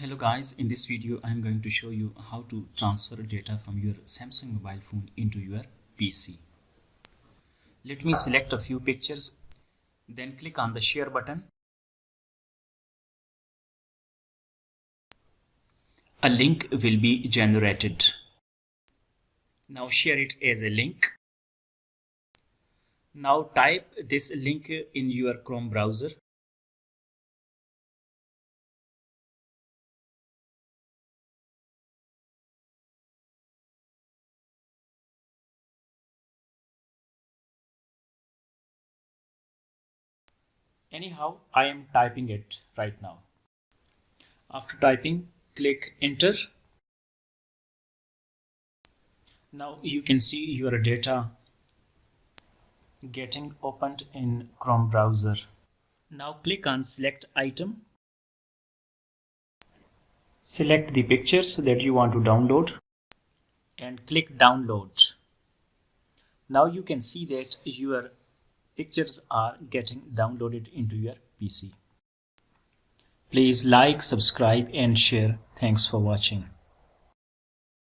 Hello guys, in this video I am going to show you how to transfer data from your Samsung mobile phone into your PC. Let me select a few pictures, then click on the share button. A link will be generated. Now share it as a link. Now type this link in your Chrome browser. Anyhow, I am typing it right now. After typing, click enter. Now you can see your data getting opened in Chrome browser. Now click on select item. Select the pictures that you want to download and click download. Now you can see that your pictures are getting downloaded into your PC. Please like, subscribe and share. Thanks for watching.